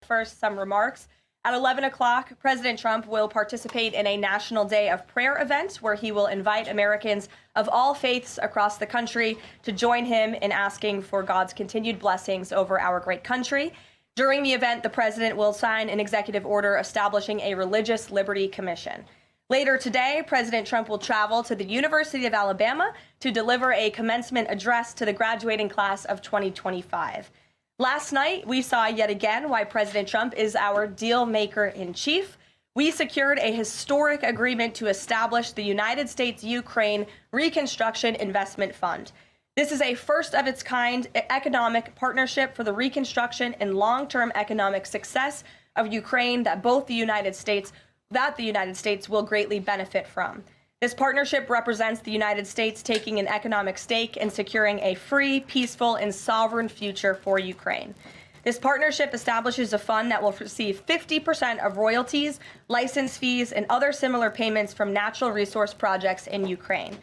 First, some remarks. At 11 o'clock, President Trump will participate in a National Day of Prayer event where he will invite Americans of all faiths across the country to join him in asking for God's continued blessings over our great country. During the event, the president will sign an executive order establishing a Religious Liberty Commission. Later today, President Trump will travel to the University of Alabama to deliver a commencement address to the graduating class of 2025. Last night, we saw yet again why President Trump is our deal maker in chief. We secured a historic agreement to establish the United States-Ukraine Reconstruction Investment Fund. This is a first of its kind economic partnership for the reconstruction and long-term economic success of Ukraine that the United States will greatly benefit from. This partnership represents the United States taking an economic stake in securing a free, peaceful, and sovereign future for Ukraine. This partnership establishes a fund that will receive 50% of royalties, license fees, and other similar payments from natural resource projects in Ukraine.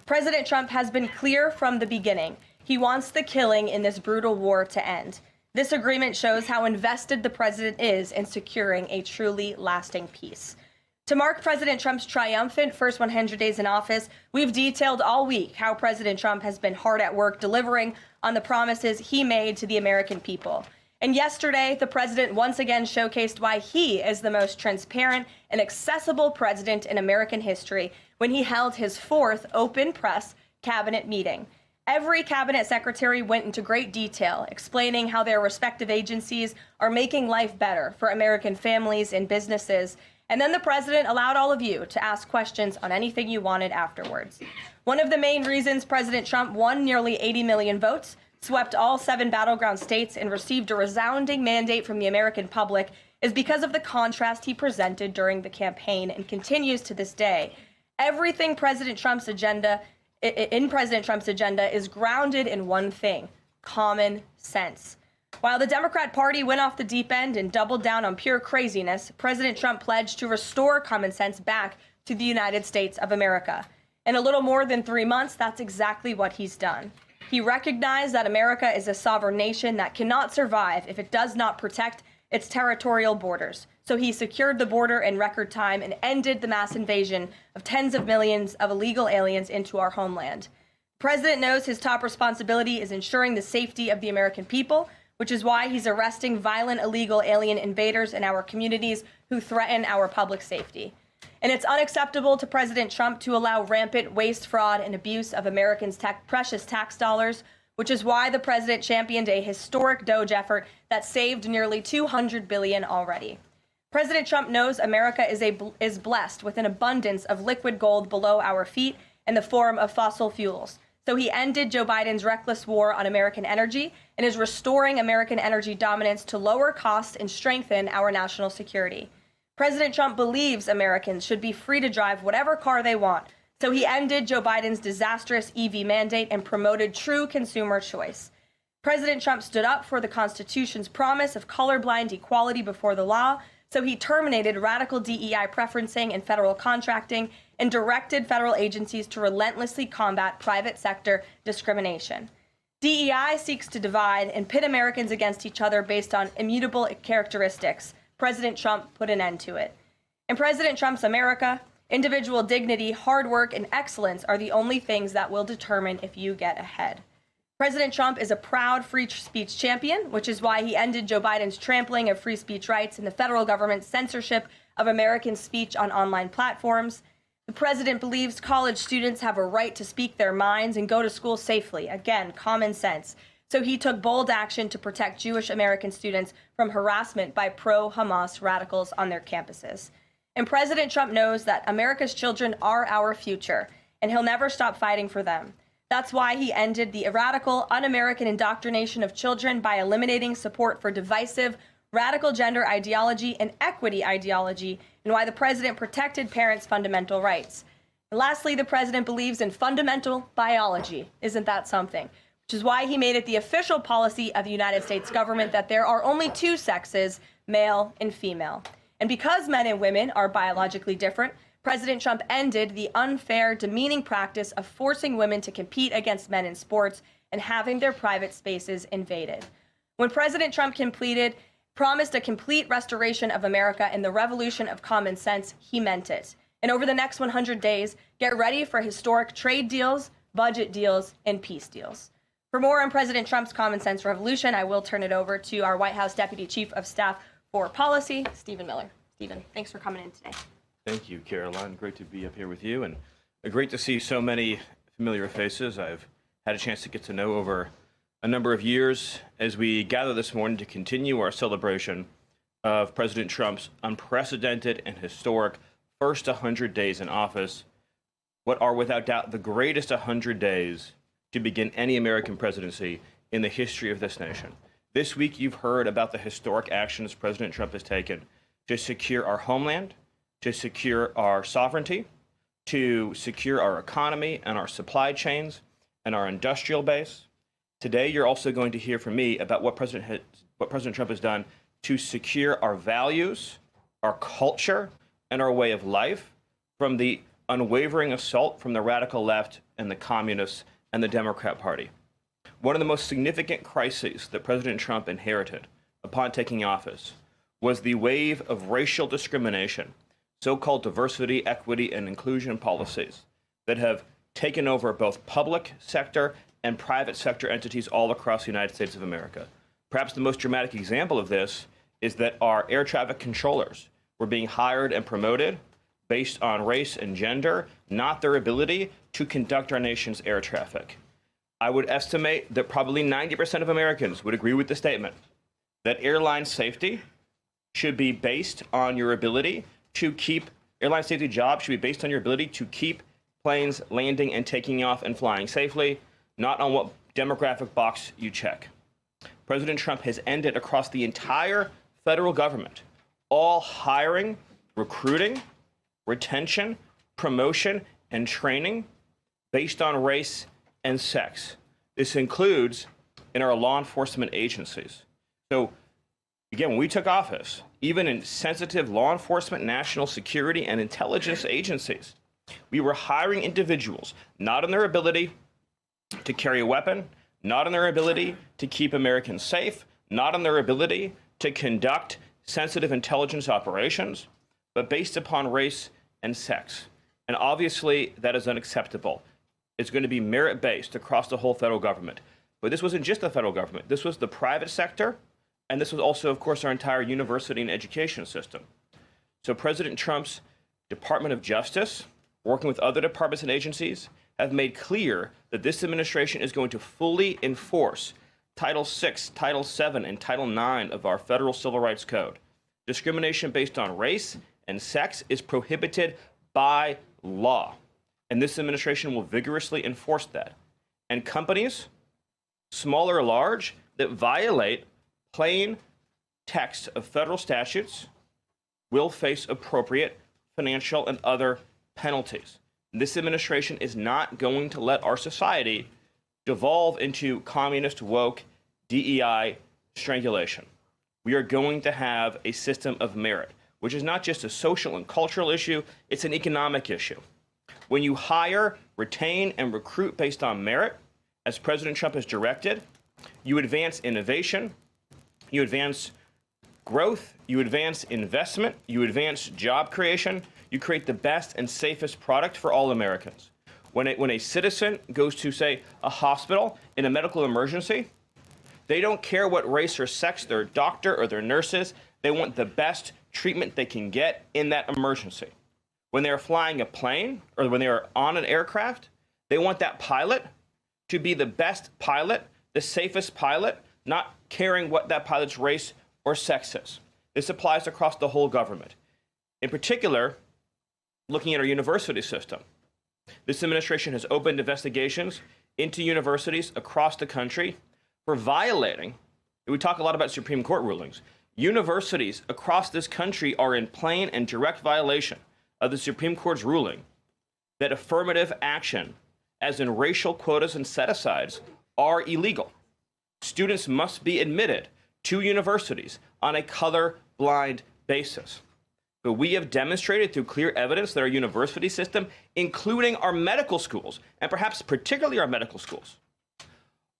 President Trump has been clear from the beginning. He wants the killing in this brutal war to end. This agreement shows how invested the president is in securing a truly lasting peace. To mark President Trump's triumphant first 100 days in office, we've detailed all week how President Trump has been hard at work delivering on the promises he made to the American people. And yesterday, the president once again showcased why he is the most transparent and accessible president in American history when he held his fourth open press cabinet meeting. Every cabinet secretary went into great detail, explaining how their respective agencies are making life better for American families and businesses. And then the president allowed all of you to ask questions on anything you wanted afterwards. One of the main reasons President Trump won nearly 80 million votes, swept all 7 battleground states, and received a resounding mandate from the American public is because of the contrast he presented during the campaign and continues to this day. Everything President Trump's agenda is grounded in one thing: common sense. While the Democrat Party went off the deep end and doubled down on pure craziness, President Trump pledged to restore common sense back to the United States of America. In a little more than 3 months, that's exactly what he's done. He recognized that America is a sovereign nation that cannot survive if it does not protect its territorial borders. So he secured the border in record time and ended the mass invasion of tens of millions of illegal aliens into our homeland. The president knows his top responsibility is ensuring the safety of the American people, which is why he's arresting violent illegal alien invaders in our communities who threaten our public safety. And it's unacceptable to President Trump to allow rampant waste, fraud, and abuse of Americans' precious tax dollars, which is why the president championed a historic DOGE effort that saved nearly $200 billion already. President Trump knows America is blessed with an abundance of liquid gold below our feet in the form of fossil fuels. So he ended Joe Biden's reckless war on American energy and is restoring American energy dominance to lower costs and strengthen our national security. President Trump believes Americans should be free to drive whatever car they want. So he ended Joe Biden's disastrous EV mandate and promoted true consumer choice. President Trump stood up for the Constitution's promise of colorblind equality before the law. So he terminated radical DEI preferencing and federal contracting and directed federal agencies to relentlessly combat private sector discrimination. DEI seeks to divide and pit Americans against each other based on immutable characteristics. President Trump put an end to it. In President Trump's America, individual dignity, hard work, and excellence are the only things that will determine if you get ahead. President Trump is a proud free speech champion, which is why he ended Joe Biden's trampling of free speech rights and the federal government's censorship of American speech on online platforms. The president believes college students have a right to speak their minds and go to school safely. Again, common sense. So he took bold action to protect Jewish American students from harassment by pro-Hamas radicals on their campuses. And President Trump knows that America's children are our future, and he'll never stop fighting for them. That's why he ended the radical, un-American indoctrination of children by eliminating support for divisive, radical gender ideology and equity ideology, and why the president protected parents' fundamental rights. And lastly, the president believes in fundamental biology. Isn't that something? Which is why he made it the official policy of the United States government that there are only 2 sexes, male and female. And because men and women are biologically different, President Trump ended the unfair, demeaning practice of forcing women to compete against men in sports and having their private spaces invaded. When President Trump completed promised a complete restoration of America and the revolution of common sense, he meant it. And over the next 100 days, get ready for historic trade deals, budget deals, and peace deals. For more on President Trump's common sense revolution, I will turn it over to our White House Deputy Chief of Staff for Policy, Stephen Miller. Stephen, thanks for coming in today. Thank you, Karoline. Great to be up here with you, and great to see so many familiar faces I've had a chance to get to know over a number of years as we gather this morning to continue our celebration of President Trump's unprecedented and historic first 100 days in office, what are without doubt the greatest 100 days to begin any American presidency in the history of this nation. This week, you've heard about the historic actions President Trump has taken to secure our homeland, to secure our sovereignty, to secure our economy and our supply chains and our industrial base. Today, you're also going to hear from me about what President Trump has done to secure our values, our culture, and our way of life from the unwavering assault from the radical left and the communists and the Democrat Party. One of the most significant crises that President Trump inherited upon taking office was the wave of racial discrimination, so-called diversity, equity, and inclusion policies that have taken over both public sector and private sector entities all across the United States of America. Perhaps the most dramatic example of this is that our air traffic controllers were being hired and promoted based on race and gender, not their ability to conduct our nation's air traffic. I would estimate that probably 90% of Americans would agree with the statement that airline safety should be based on your ability to keep, airline safety jobs should be based on your ability to keep planes landing and taking off and flying safely, not on what demographic box you check. President Trump has ended across the entire federal government all hiring, recruiting, retention, promotion, and training based on race and sex. This includes in our law enforcement agencies. So, again, when we took office, even in sensitive law enforcement, national security, and intelligence agencies, we were hiring individuals not on their ability to carry a weapon, not on their ability to keep Americans safe, not on their ability to conduct sensitive intelligence operations, but based upon race and sex. And obviously, that is unacceptable. It's going to be merit-based across the whole federal government. But this wasn't just the federal government. This was the private sector, and this was also, of course, our entire university and education system. So President Trump's Department of Justice, working with other departments and agencies, have made clear that this administration is going to fully enforce Title VI, Title VII, and Title IX of our federal civil rights code. Discrimination based on race and sex is prohibited by law, and this administration will vigorously enforce that. And companies, small or large, that violate plain text of federal statutes will face appropriate financial and other penalties. This administration is not going to let our society devolve into communist, woke, DEI strangulation. We are going to have a system of merit, which is not just a social and cultural issue, it's an economic issue. When you hire, retain, and recruit based on merit, as President Trump has directed, you advance innovation, you advance growth, you advance investment, you advance job creation, you create the best and safest product for all Americans. When a citizen goes to, say, a hospital in a medical emergency, they don't care what race or sex their doctor or their nurse is. They want the best treatment they can get in that emergency. When they're flying a plane or when they're on an aircraft, they want that pilot to be the best pilot, the safest pilot, not caring what that pilot's race or sex is. This applies across the whole government. In particular, looking at our university system, this administration has opened investigations into universities across the country for violating, we talk a lot about Supreme Court rulings, universities across this country are in plain and direct violation of the Supreme Court's ruling that affirmative action, as in racial quotas and set-asides, are illegal. Students must be admitted to universities on a color-blind basis. But we have demonstrated through clear evidence that our university system, including our medical schools, and perhaps particularly our medical schools,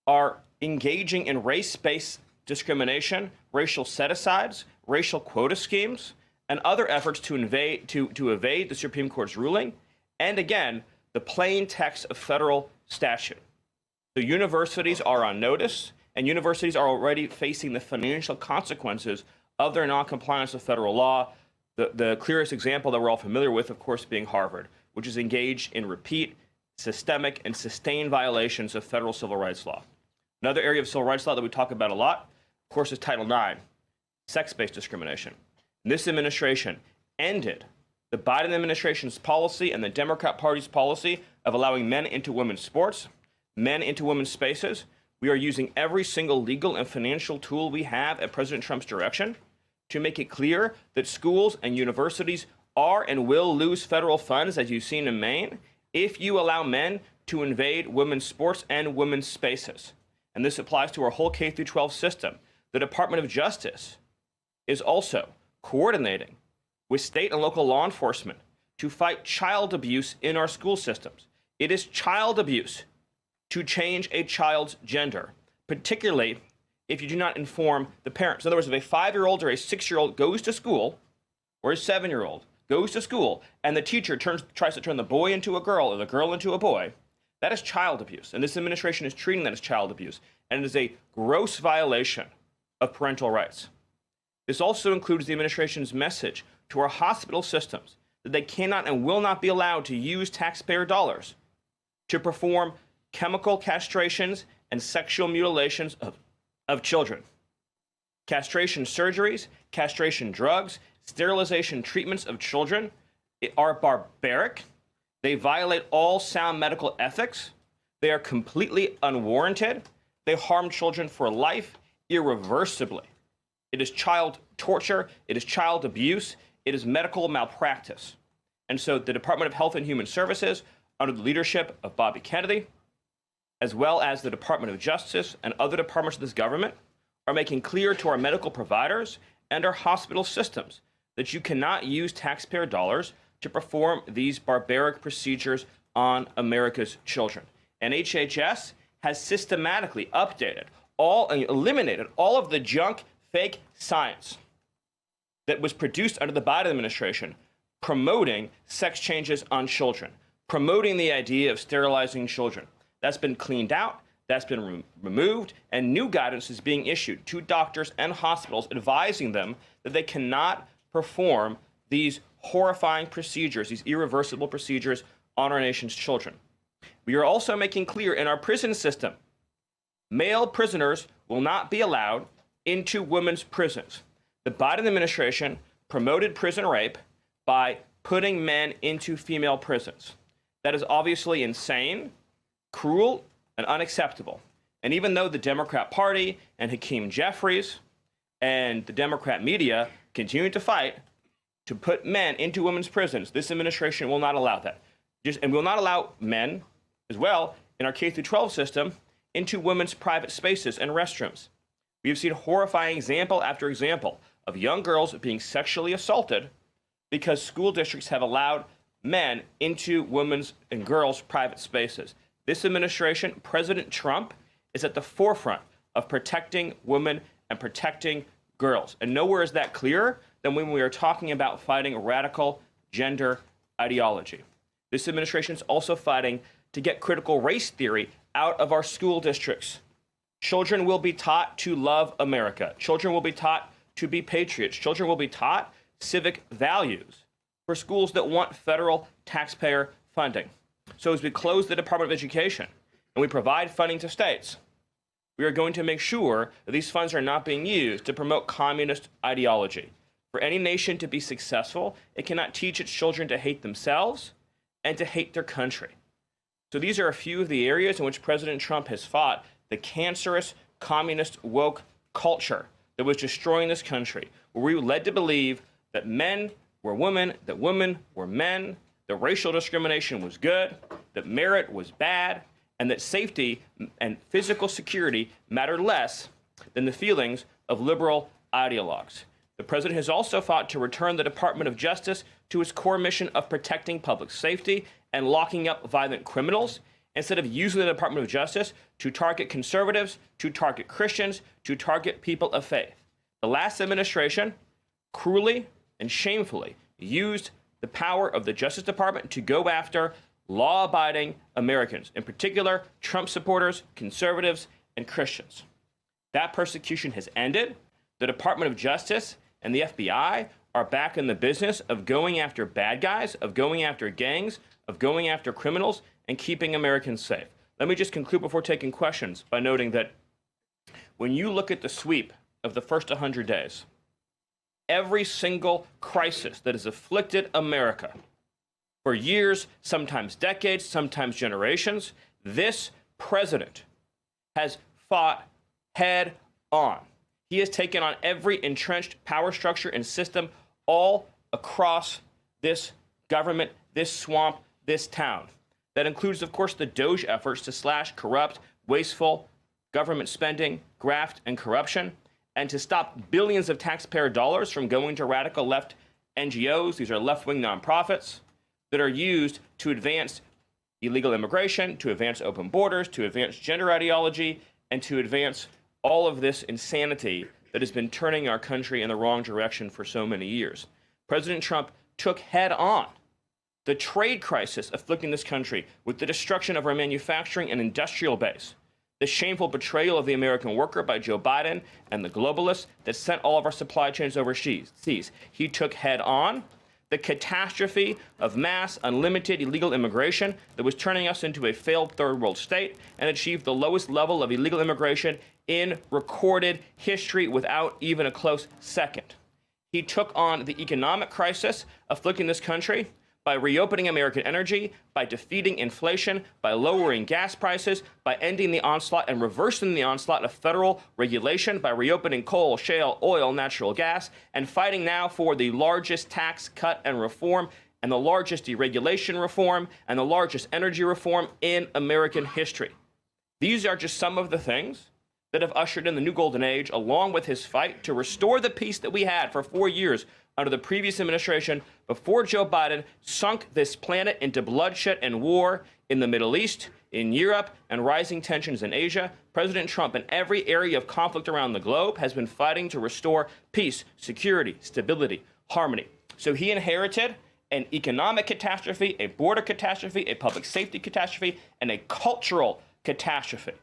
are engaging in race-based discrimination, racial set-asides, racial quota schemes, and other efforts to evade the Supreme Court's ruling, and again, the plain text of federal statute. The universities are on notice, and universities are already facing the financial consequences of their noncompliance with federal law. The clearest example that we're all familiar with, of course, being Harvard, which is engaged in repeat, systemic, and sustained violations of federal civil rights law. Another area of civil rights law that we talk about a lot, of course, is Title IX, sex-based discrimination. This administration ended the Biden administration's policy and the Democrat Party's policy of allowing men into women's sports, men into women's spaces. We are using every single legal and financial tool we have at President Trump's direction to make it clear that schools and universities are and will lose federal funds, as you've seen in Maine, if you allow men to invade women's sports and women's spaces. And this applies to our whole K-12 system. The Department of Justice is also coordinating with state and local law enforcement to fight child abuse in our school systems. It is child abuse to change a child's gender, particularly if you do not inform the parents. In other words, if a 5-year-old or a 6-year-old goes to school, or a 7-year-old goes to school, and the teacher tries to turn the boy into a girl or the girl into a boy, that is child abuse. And this administration is treating that as child abuse. And it is a gross violation of parental rights. This also includes the administration's message to our hospital systems that they cannot and will not be allowed to use taxpayer dollars to perform chemical castrations and sexual mutilations of children. Castration surgeries, castration drugs, sterilization treatments of children are barbaric. They violate all sound medical ethics. They are completely unwarranted. They harm children for life irreversibly. It is child torture. It is child abuse. It is medical malpractice. And so the Department of Health and Human Services, under the leadership of Bobby Kennedy, as well as the Department of Justice and other departments of this government, are making clear to our medical providers and our hospital systems that you cannot use taxpayer dollars to perform these barbaric procedures on America's children. And HHS has systematically eliminated all of the junk, fake science that was produced under the Biden administration promoting sex changes on children, promoting the idea of sterilizing children. That's been cleaned out, that's been removed, and new guidance is being issued to doctors and hospitals advising them that they cannot perform these horrifying procedures, these irreversible procedures on our nation's children. We are also making clear in our prison system, male prisoners will not be allowed into women's prisons. The Biden administration promoted prison rape by putting men into female prisons. That is obviously insane, cruel, and unacceptable. And even though the Democrat Party and Hakeem Jeffries and the Democrat media continue to fight to put men into women's prisons, this administration will not allow that. And will not allow men, as well, in our K-12 system, into women's private spaces and restrooms. We have seen horrifying example after example of young girls being sexually assaulted because school districts have allowed men into women's and girls' private spaces. This administration, President Trump, is at the forefront of protecting women and protecting girls. And nowhere is that clearer than when we are talking about fighting radical gender ideology. This administration is also fighting to get critical race theory out of our school districts. Children will be taught to love America. Children will be taught to be patriots. Children will be taught civic values for schools that want federal taxpayer funding. So as we close the Department of Education and we provide funding to states, we are going to make sure that these funds are not being used to promote communist ideology. For any nation to be successful, it cannot teach its children to hate themselves and to hate their country. So these are a few of the areas in which President Trump has fought the cancerous communist woke culture that was destroying this country, where we were led to believe that men were women, that women were men, that racial discrimination was good, that merit was bad, and that safety and physical security mattered less than the feelings of liberal ideologues. The president has also fought to return the Department of Justice to its core mission of protecting public safety and locking up violent criminals. instead of using the Department of Justice to target conservatives, to target Christians, to target people of faith. The last administration cruelly and shamefully used the power of the Justice Department to go after law-abiding Americans, in particular Trump supporters, conservatives, and Christians. That persecution has ended. The Department of Justice and the FBI are back in the business of going after bad guys, of going after gangs, of going after criminals, and keeping Americans safe. Let me just conclude before taking questions by noting that when you look at the sweep of the first 100 days, every single crisis that has afflicted America for years, sometimes decades, sometimes generations, this president has fought head on. He has taken on every entrenched power structure and system all across this government, this swamp, this town. That includes, of course, the DOGE efforts to slash corrupt, wasteful government spending, graft, and corruption, and to stop billions of taxpayer dollars from going to radical left NGOs. These are left-wing nonprofits that are used to advance illegal immigration, to advance open borders, to advance gender ideology, and to advance all of this insanity that has been turning our country in the wrong direction for so many years. President Trump took head on the trade crisis afflicting this country with the destruction of our manufacturing and industrial base, the shameful betrayal of the American worker by Joe Biden and the globalists that sent all of our supply chains overseas. He took head on the catastrophe of mass, unlimited illegal immigration that was turning us into a failed third world state, and achieved the lowest level of illegal immigration in recorded history without even a close second. He took on the economic crisis afflicting this country by reopening American energy, by defeating inflation, by lowering gas prices, by ending the onslaught and reversing the onslaught of federal regulation, by reopening coal, shale, oil, natural gas, and fighting now for the largest tax cut and reform and the largest deregulation reform and the largest energy reform in American history. These are just some of the things that have ushered in the new golden age, along with his fight to restore the peace that we had for 4 years under the previous administration before Joe Biden sunk this planet into bloodshed and war in the Middle East, in Europe, and rising tensions in Asia. President Trump, in every area of conflict around the globe, has been fighting to restore peace, security, stability, harmony. So he inherited an economic catastrophe, a border catastrophe, a public safety catastrophe, and a cultural catastrophe.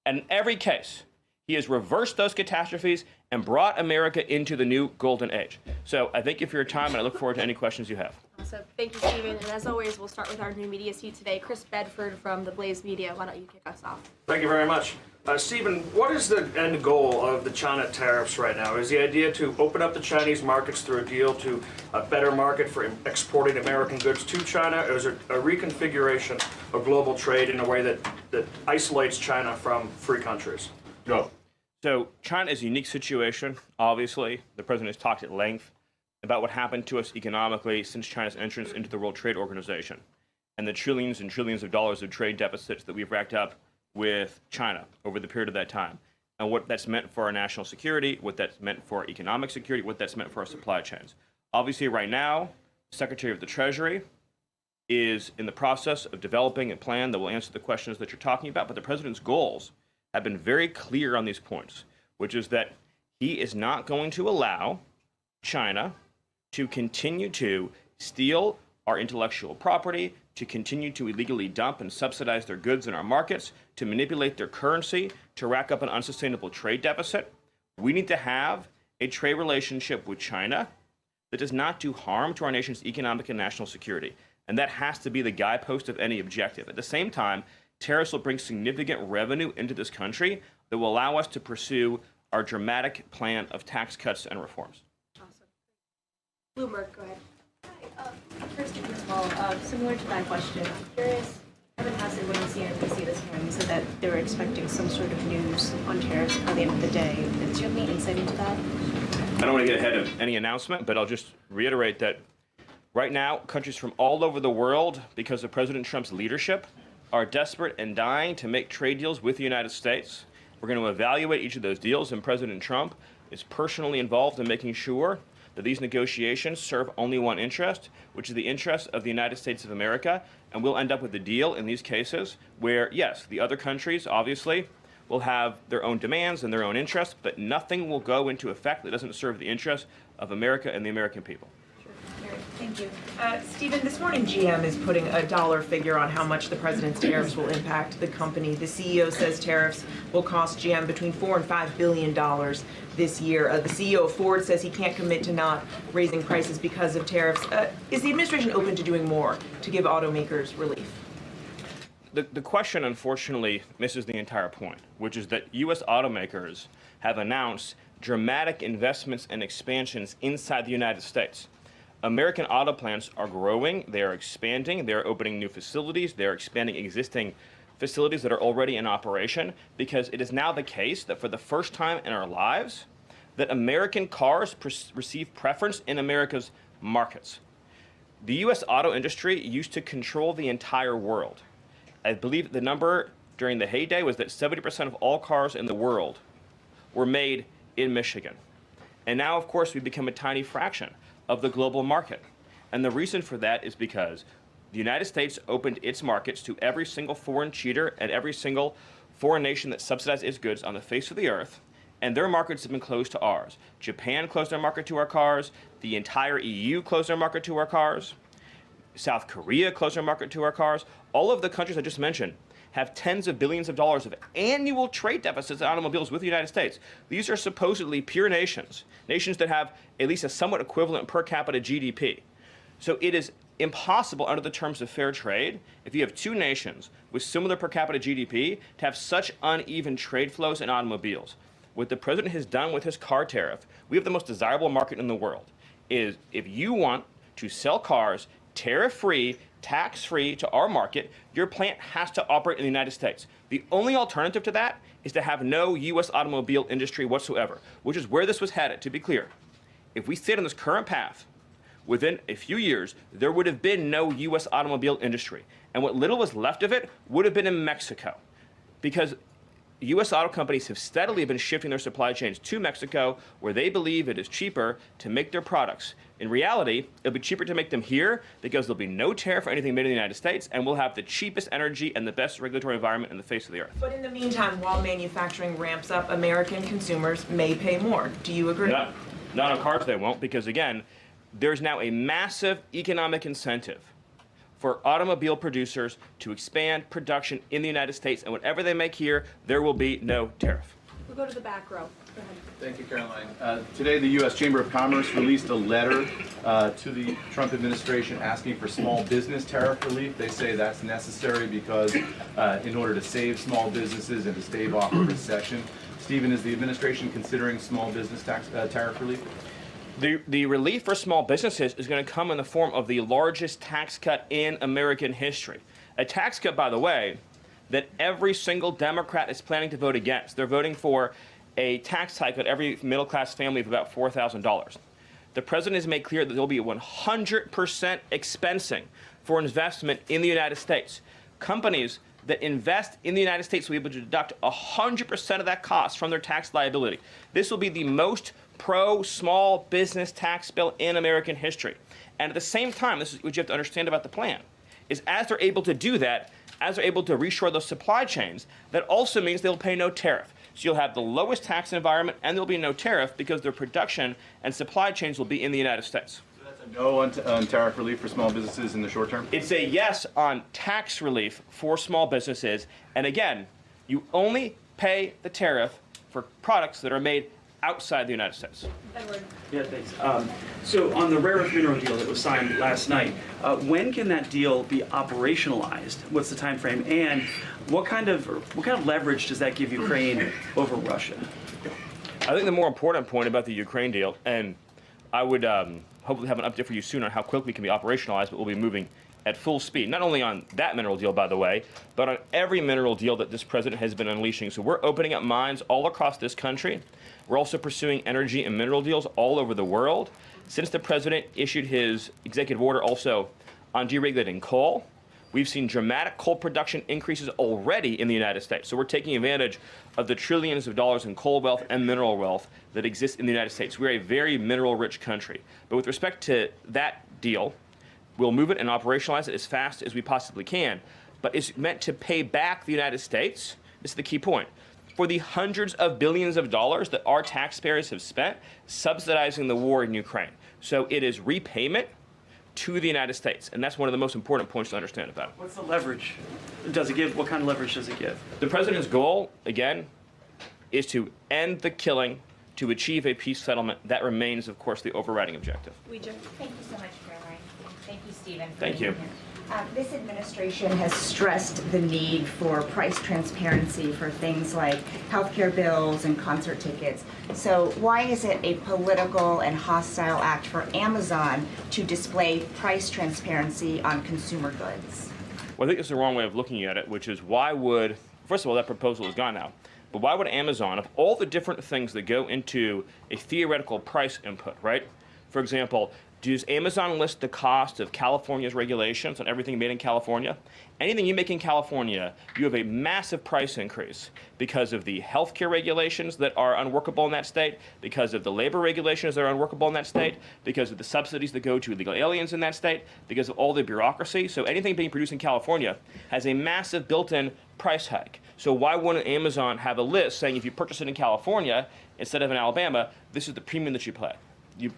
And in every case, he has reversed those catastrophes and brought America into the new golden age. So I thank you for your time, and I look forward to any questions you have. Awesome. Thank you, Stephen. And as always, we'll start with our new media seat today. Chris Bedford from the Blaze Media. Why don't you kick us off? Thank you very much. Stephen, what is the end goal of the China tariffs right now? Is the idea to open up the Chinese markets through a deal to a better market for exporting American goods to China, or is it a reconfiguration of global trade in a way that isolates China from free countries? No. So China is a unique situation. Obviously, the president has talked at length about what happened to us economically since China's entrance into the World Trade Organization and the trillions and trillions of dollars of trade deficits that we've racked up with China over the period of that time, and what that's meant for our national security, what that's meant for our economic security, what that's meant for our supply chains. Obviously, right now, the Secretary of the Treasury is in the process of developing a plan that will answer the questions that you're talking about, but the president's goals have been very clear on these points, which is that he is not going to allow China to continue to steal our intellectual property, to continue to illegally dump and subsidize their goods in our markets, to manipulate their currency, to rack up an unsustainable trade deficit. We need to have a trade relationship with China that does not do harm to our nation's economic and national security. And that has to be the guidepost of any objective. At the same time, tariffs will bring significant revenue into this country that will allow us to pursue our dramatic plan of tax cuts and reforms. Awesome. Bloomberg, go ahead. Hi. First of all, similar to that question, I'm curious, Kevin Hassett, when on CNBC this morning, said that they were expecting some sort of news on tariffs by the end of the day. Do you have any insight into that? I don't want to get ahead of any announcement, but I'll just reiterate that right now, countries from all over the world, because of President Trump's leadership, are desperate and dying to make trade deals with the United States. We're going to evaluate each of those deals, and President Trump is personally involved in making sure that these negotiations serve only one interest, which is the interest of the United States of America, and we'll end up with a deal in these cases where, yes, the other countries obviously will have their own demands and their own interests, but nothing will go into effect that doesn't serve the interests of America and the American people. Thank you. Stephen, this morning GM is putting a dollar figure on how much the president's tariffs will impact the company. The CEO says tariffs will cost GM between $4 and $5 billion this year. The CEO of Ford says he can't commit to not raising prices because of tariffs. Is the administration open to doing more to give automakers relief? The question, unfortunately, misses the entire point, which is that U.S. automakers have announced dramatic investments and expansions inside the United States. American auto plants are growing, they are expanding, they are opening new facilities, they are expanding existing facilities that are already in operation, because it is now the case that for the first time in our lives, that American cars receive preference in America's markets. The U.S. auto industry used to control the entire world. I believe the number during the heyday was that 70% of all cars in the world were made in Michigan. And now, of course, we've become a tiny fraction of the global market. And the reason for that is because the United States opened its markets to every single foreign cheater and every single foreign nation that subsidized its goods on the face of the earth, and their markets have been closed to ours. Japan closed their market to our cars. The entire EU closed their market to our cars. South Korea closed their market to our cars. All of the countries I just mentioned have tens of billions of dollars of annual trade deficits in automobiles with the United States. These are supposedly pure nations, nations that have at least a somewhat equivalent per capita GDP. So it is impossible under the terms of fair trade, if you have two nations with similar per capita GDP, to have such uneven trade flows in automobiles. What the president has done with his car tariff, we have the most desirable market in the world, is if you want to sell cars tariff-free, tax-free to our market, your plant has to operate in the United States. The only alternative to that is to have no U.S. automobile industry whatsoever, which is where this was headed, to be clear. If we stayed on this current path, within a few years, there would have been no U.S. automobile industry. And what little was left of it would have been in Mexico. Because U.S. auto companies have steadily been shifting their supply chains to Mexico, where they believe it is cheaper to make their products. In reality, it'll be cheaper to make them here because there'll be no tariff for anything made in the United States, and we'll have the cheapest energy and the best regulatory environment in the face of the earth. But in the meantime, while manufacturing ramps up, American consumers may pay more. Do you agree? Not on cars they won't, because again, there's now a massive economic incentive for automobile producers to expand production in the United States, and whatever they make here, there will be no tariff. We'll go to the back row. Go ahead. Thank you, Caroline. Today, the U.S. Chamber of Commerce released a letter to the Trump administration asking for small business tariff relief. They say that's necessary because in order to save small businesses and to stave off a recession. Stephen, is the administration considering small business tariff relief? The relief for small businesses is going to come in the form of the largest tax cut in American history. A tax cut, by the way, that every single Democrat is planning to vote against. They're voting for a tax hike on every middle-class family of about $4,000. The president has made clear that there will be 100% expensing for investment in the United States. Companies that invest in the United States will be able to deduct 100% of that cost from their tax liability. This will be the most pro-small business tax bill in American history. And at the same time, this is what you have to understand about the plan, is as they're able to do that, as they're able to reshore those supply chains, that also means they'll pay no tariff. So you'll have the lowest tax environment and there'll be no tariff because their production and supply chains will be in the United States. So that's a no on tariff relief for small businesses in the short term? It's a yes on tax relief for small businesses. And again, you only pay the tariff for products that are made outside the United States. Edward. Yeah, thanks. So on the rare earth mineral deal that was signed last night, when can that deal be operationalized? What's the time frame? And what kind of leverage does that give Ukraine over Russia? I think the more important point about the Ukraine deal, and I would hopefully have an update for you soon on how quickly it can be operationalized, but we'll be moving at full speed, not only on that mineral deal, by the way, but on every mineral deal that this president has been unleashing. So we're opening up mines all across this country. We're also pursuing energy and mineral deals all over the world. Since the president issued his executive order also on deregulating coal, We've seen dramatic coal production increases already in the United States. So we're taking advantage of the trillions of dollars in coal wealth and mineral wealth that exists in the United States. We're a very mineral-rich country. But with respect to that deal, we'll move it and operationalize it as fast as we possibly can. But it's meant to pay back the United States. This is the key point. For the hundreds of billions of dollars that our taxpayers have spent subsidizing the war in Ukraine. So it is repayment to the United States. And that's one of the most important points to understand about it. What's the leverage? Does it give? What kind of leverage does it give? The president's goal, again, is to end the killing, to achieve a peace settlement. That remains, of course, the overriding objective. Thank you so much, Karoline. Thank you, Stephen. for Thank being you. here. This administration has stressed the need for price transparency for things like healthcare bills and concert tickets. So why is it a political and hostile act for Amazon to display price transparency on consumer goods? Well, I think it's the wrong way of looking at it, which is why would, first of all, that proposal is gone now. But why would Amazon, of all the different things that go into a theoretical price input, right? For example, does Amazon list the cost of California's regulations on everything made in California? Anything you make in California, you have a massive price increase because of the healthcare regulations that are unworkable in that state, because of the labor regulations that are unworkable in that state, because of the subsidies that go to illegal aliens in that state, because of all the bureaucracy. So anything being produced in California has a massive built-in price hike. So why wouldn't Amazon have a list saying if you purchase it in California instead of in Alabama, this is the premium that you pay?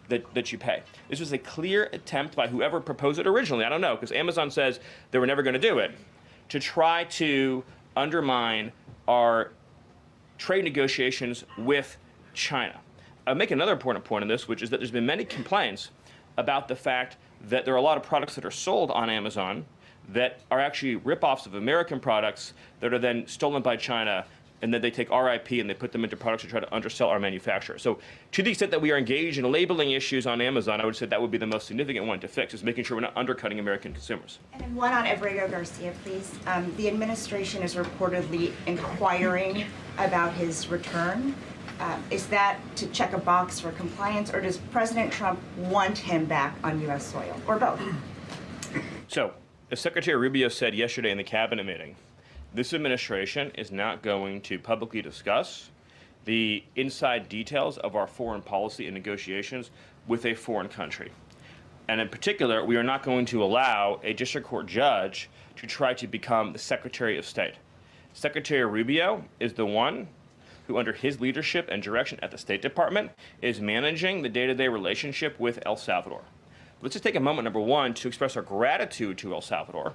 That you pay. This was a clear attempt by whoever proposed it originally, I don't know, because Amazon says they were never going to do it, to try to undermine our trade negotiations with China. I'll make another important point on this, which is that there's been many complaints about the fact that there are a lot of products that are sold on Amazon that are actually rip-offs of American products that are then stolen by China, and then they take our IP and they put them into products to try to undersell our manufacturers. So to the extent that we are engaged in labeling issues on Amazon, I would say that would be the most significant one to fix, is making sure we're not undercutting American consumers. And then one on Abrego Garcia, please. The administration is reportedly inquiring about his return. Is that to check a box for compliance, or does President Trump want him back on U.S. soil, or both? So, as Secretary Rubio said yesterday in the cabinet meeting, this administration is not going to publicly discuss the inside details of our foreign policy and negotiations with a foreign country. And in particular, we are not going to allow a district court judge to try to become the Secretary of State. Secretary Rubio is the one who, under his leadership and direction at the State Department, is managing the day-to-day relationship with El Salvador. Let's just take a moment, number one, to express our gratitude to El Salvador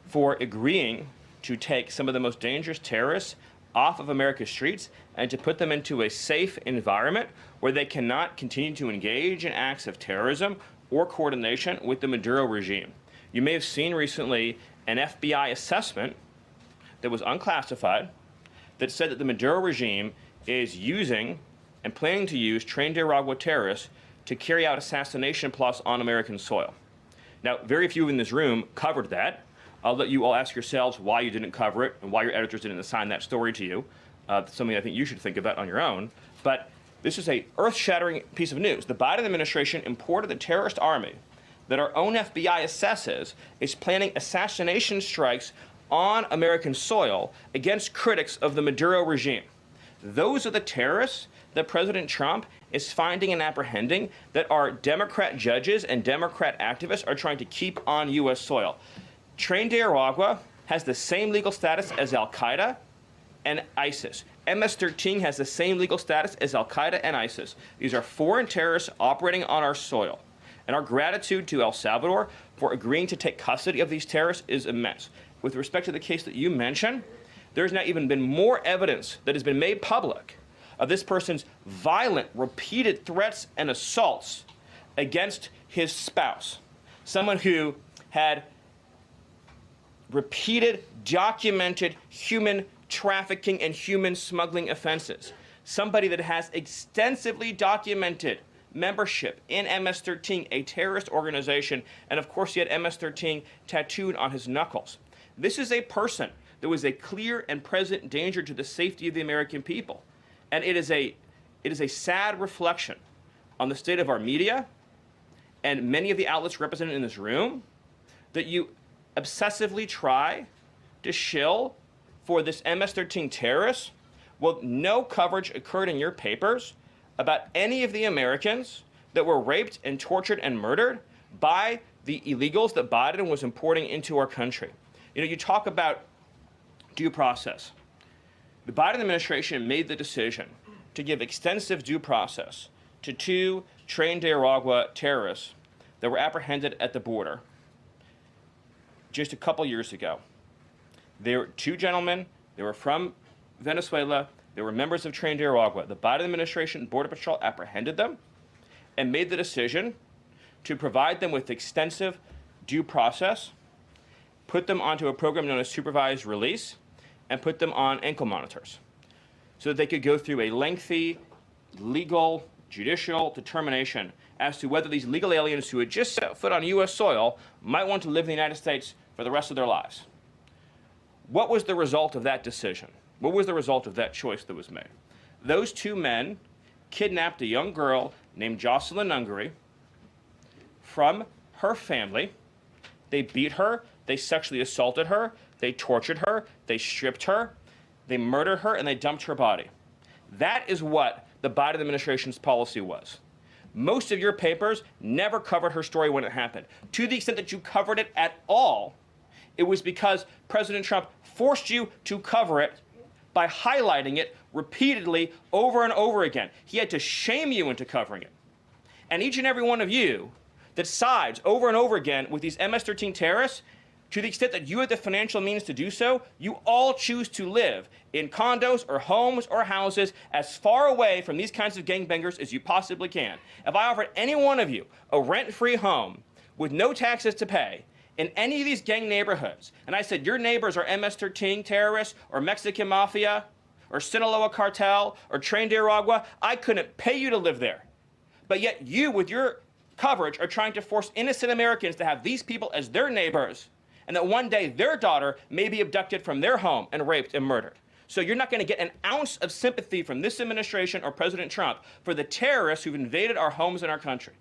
for agreeing to take some of the most dangerous terrorists off of America's streets and to put them into a safe environment where they cannot continue to engage in acts of terrorism or coordination with the Maduro regime. You may have seen recently an FBI assessment that was unclassified that said that the Maduro regime is using and planning to use trained Nicaragua terrorists to carry out assassination plots on American soil. Now, very few in this room covered that. I'll let you all ask yourselves why you didn't cover it and why your editors didn't assign that story to you. Something I think you should think about on your own. But this is a earth-shattering piece of news. The Biden administration imported the terrorist army that our own FBI assesses is planning assassination strikes on American soil against critics of the Maduro regime. Those are the terrorists that President Trump is finding and apprehending that our Democrat judges and Democrat activists are trying to keep on U.S. soil. Trained Nicaragua has the same legal status as Al-Qaeda and ISIS. MS-13 has the same legal status as Al-Qaeda and ISIS. These are foreign terrorists operating on our soil. And our gratitude to El Salvador for agreeing to take custody of these terrorists is immense. With respect to the case that you mentioned, there's now even been more evidence that has been made public of this person's violent, repeated threats and assaults against his spouse, someone who had repeated, documented human trafficking and human smuggling offenses, somebody that has extensively documented membership in MS-13, a terrorist organization, and of course he had MS-13 tattooed on his knuckles. This is a person that was a clear and present danger to the safety of the American people. And it is a sad reflection on the state of our media and many of the outlets represented in this room that you obsessively try to shill for this MS-13 terrorist, well, no coverage occurred in your papers about any of the Americans that were raped and tortured and murdered by the illegals that Biden was importing into our country. You know, you talk about due process. The Biden administration made the decision to give extensive due process to 2 trained Nicaragua terrorists that were apprehended at the border just a couple years ago. They were 2 gentlemen. They were from Venezuela. They were members of trained Nicaragua. The Biden administration Border Patrol apprehended them and made the decision to provide them with extensive due process, put them onto a program known as supervised release, and put them on ankle monitors so that they could go through a lengthy legal, judicial determination as to whether these legal aliens who had just set foot on U.S. soil might want to live in the United States for the rest of their lives. What was the result of that decision? What was the result of that choice that was made? Those 2 men kidnapped a young girl named Jocelyn Ungary from her family. They beat her, they sexually assaulted her, they tortured her, they stripped her, they murdered her, and they dumped her body. That is what the Biden administration's policy was. Most of your papers never covered her story when it happened. To the extent that you covered it at all, it was because President Trump forced you to cover it by highlighting it repeatedly over and over again. He had to shame you into covering it. And each and every one of you that sides over and over again with these MS-13 terrorists, to the extent that you have the financial means to do so, you all choose to live in condos or homes or houses as far away from these kinds of gangbangers as you possibly can. If I offered any one of you a rent-free home with no taxes to pay in any of these gang neighborhoods, and I said your neighbors are MS-13 terrorists or Mexican mafia or Sinaloa cartel or trained Nicaragua, I couldn't pay you to live there. But yet you, with your coverage, are trying to force innocent Americans to have these people as their neighbors, and that one day their daughter may be abducted from their home and raped and murdered. So you're not going to get an ounce of sympathy from this administration or President Trump for the terrorists who've invaded our homes and our country.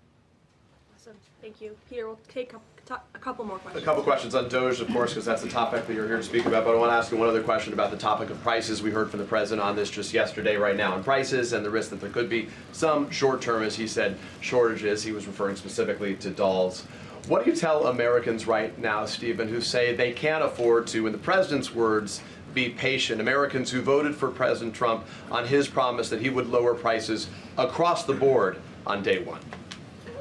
Awesome. Thank you. Peter, we'll take a couple more questions. A couple questions on DOGE, of course, because that's the topic that you're here to speak about. But I want to ask you one other question about the topic of prices. We heard from the president on this just yesterday, right now, on prices and the risk that there could be some short-term, as he said, shortages. He was referring specifically to dolls. What do you tell Americans right now, Stephen, who say they can't afford to, in the president's words, be patient? Americans who voted for President Trump on his promise that he would lower prices across the board on day one.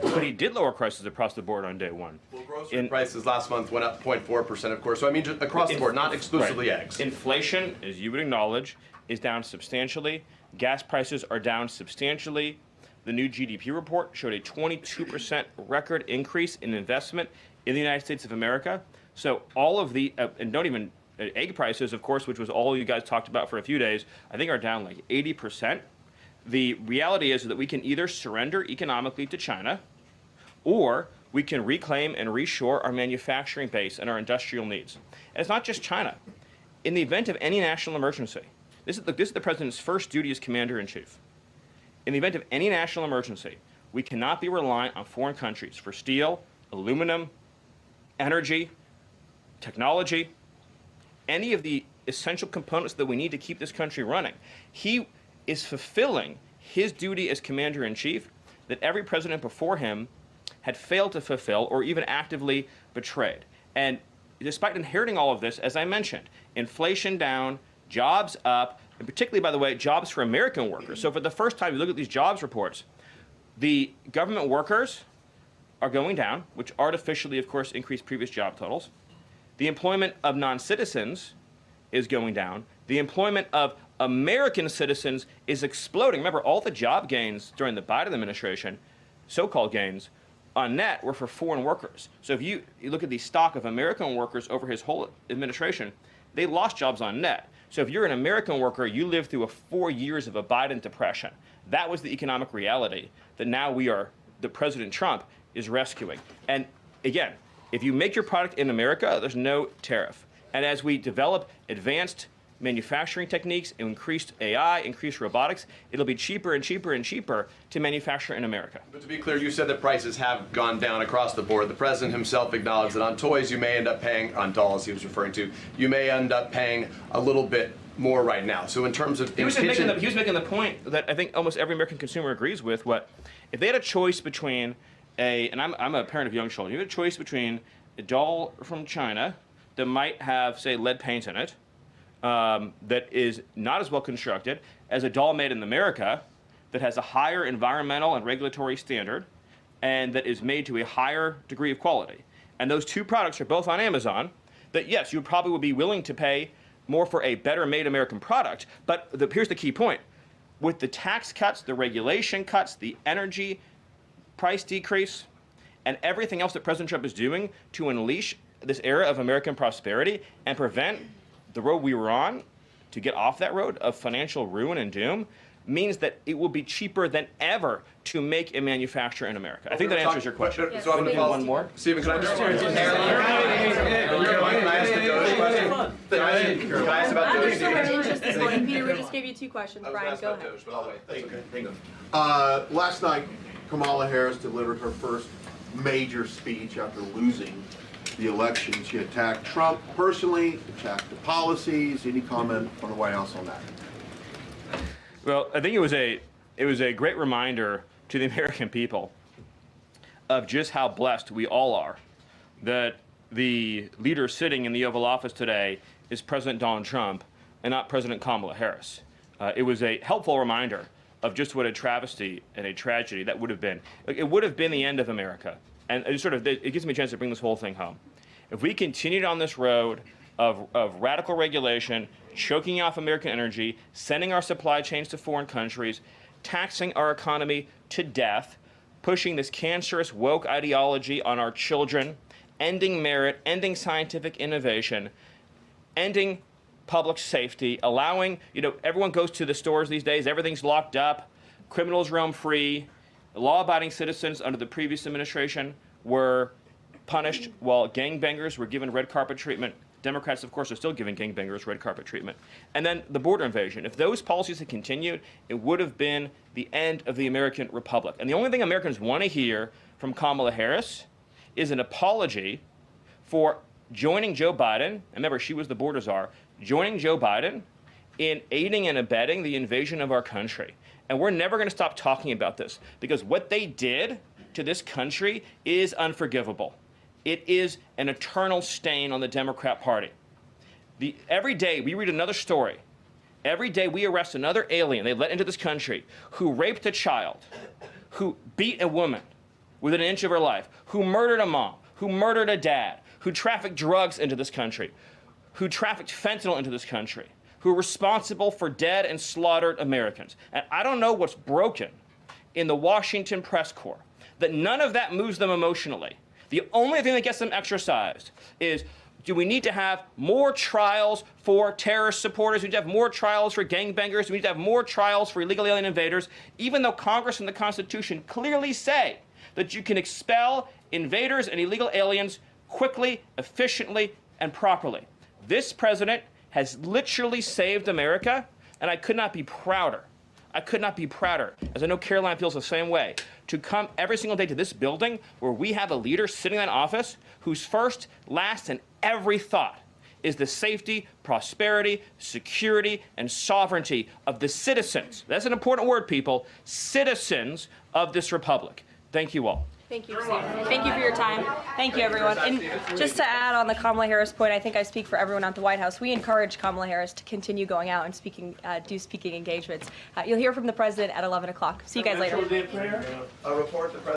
But he did lower prices across the board on day one. Well, grocery prices last month went up 0.4%, of course. So I mean, just across the board, not exclusively eggs. Inflation, as you would acknowledge, is down substantially. Gas prices are down substantially. The new GDP report showed a 22% record increase in investment in the United States of America. So all of the, and don't even, egg prices, of course, which was all you guys talked about for a few days, I think are down like 80%. The reality is that we can either surrender economically to China, or we can reclaim and reshore our manufacturing base and our industrial needs. And it's not just China. In the event of any national emergency, this is the president's first duty as commander-in-chief. In the event of any national emergency, we cannot be reliant on foreign countries for steel, aluminum, energy, technology, any of the essential components that we need to keep this country running. He is fulfilling his duty as commander-in-chief that every president before him had failed to fulfill or even actively betrayed. And despite inheriting all of this, as I mentioned, inflation down, jobs up, and particularly, by the way, jobs for American workers. So for the first time, you look at these jobs reports, the government workers are going down, which artificially, of course, increased previous job totals. The employment of non-citizens is going down. The employment of American citizens is exploding. Remember, all the job gains during the Biden administration, so-called gains, on net were for foreign workers. So if you look at the stock of American workers over his whole administration, they lost jobs on net. So if you're an American worker, you lived through 4 years of a Biden depression. That was the economic reality that now the President Trump is rescuing. And again, if you make your product in America, there's no tariff. And as we develop advanced manufacturing techniques, increased AI, increased robotics, it'll be cheaper and cheaper and cheaper to manufacture in America. But to be clear, you said that prices have gone down across the board. The president himself acknowledged that on toys you may end up paying, on dolls he was referring to, you may end up paying a little bit more right now. So in terms of he was making the point that I think almost every American consumer agrees with. If they had a choice between and I'm a parent of young children, you had a choice between a doll from China that might have, say, lead paint in it, that is not as well constructed as a doll made in America that has a higher environmental and regulatory standard and that is made to a higher degree of quality. And those two products are both on Amazon, that yes, you probably would be willing to pay more for a better made American product. But here's the key point. With the tax cuts, the regulation cuts, the energy price decrease, and everything else that President Trump is doing to unleash this era of American prosperity and prevent the road we were on to get off that road of financial ruin and doom, means that it will be cheaper than ever to make and manufacture in America. I think that answers your question. So I'm going to one more. Stephen, can I just can I ask the Doge question? Can I ask about Doge? This morning, Peter, we just gave you 2 questions. Brian, go ahead. But I'll wait. Thank you. Last night, Kamala Harris delivered her first major speech after losing the election. She attacked Trump personally, attacked the policies. Any comment from the White House on that? Well, I think it was a great reminder to the American people of just how blessed we all are that the leader sitting in the Oval Office today is President Donald Trump and not President Kamala Harris. It was a helpful reminder of just what a travesty and a tragedy that would have been. It would have been the end of America. And it gives me a chance to bring this whole thing home. If we continued on this road of radical regulation, choking off American energy, sending our supply chains to foreign countries, taxing our economy to death, pushing this cancerous woke ideology on our children, ending merit, ending scientific innovation, ending public safety, allowing, everyone goes to the stores these days, everything's locked up, criminals roam free, law-abiding citizens under the previous administration were punished while gangbangers were given red carpet treatment. Democrats, of course, are still giving gangbangers red carpet treatment. And then the border invasion. If those policies had continued, it would have been the end of the American Republic. And the only thing Americans want to hear from Kamala Harris is an apology for joining Joe Biden, and remember, she was the border czar, joining Joe Biden in aiding and abetting the invasion of our country. And we're never going to stop talking about this, because what they did to this country is unforgivable. It is an eternal stain on the Democrat Party. Every day we read another story. Every day we arrest another alien they let into this country who raped a child, who beat a woman within an inch of her life, who murdered a mom, who murdered a dad, who trafficked drugs into this country, who trafficked fentanyl into this country, who are responsible for dead and slaughtered Americans. And I don't know what's broken in the Washington press corps, that none of that moves them emotionally. The only thing that gets them exercised is, do we need to have more trials for terrorist supporters? We need to have more trials for gangbangers. We need to have more trials for illegal alien invaders, even though Congress and the Constitution clearly say that you can expel invaders and illegal aliens quickly, efficiently, and properly. This president has literally saved America, and I could not be prouder. I could not be prouder, as I know Karoline feels the same way, to come every single day to this building where we have a leader sitting in that office whose first, last, and every thought is the safety, prosperity, security, and sovereignty of the citizens. That's an important word, people. Citizens of this republic. Thank you all. Thank you, Stephen. Thank you for your time. Thank you, everyone. And just to add on the Kamala Harris point, I think I speak for everyone at the White House. We encourage Kamala Harris to continue going out and do speaking engagements. You'll hear from the president at 11 o'clock. See you guys later. A report the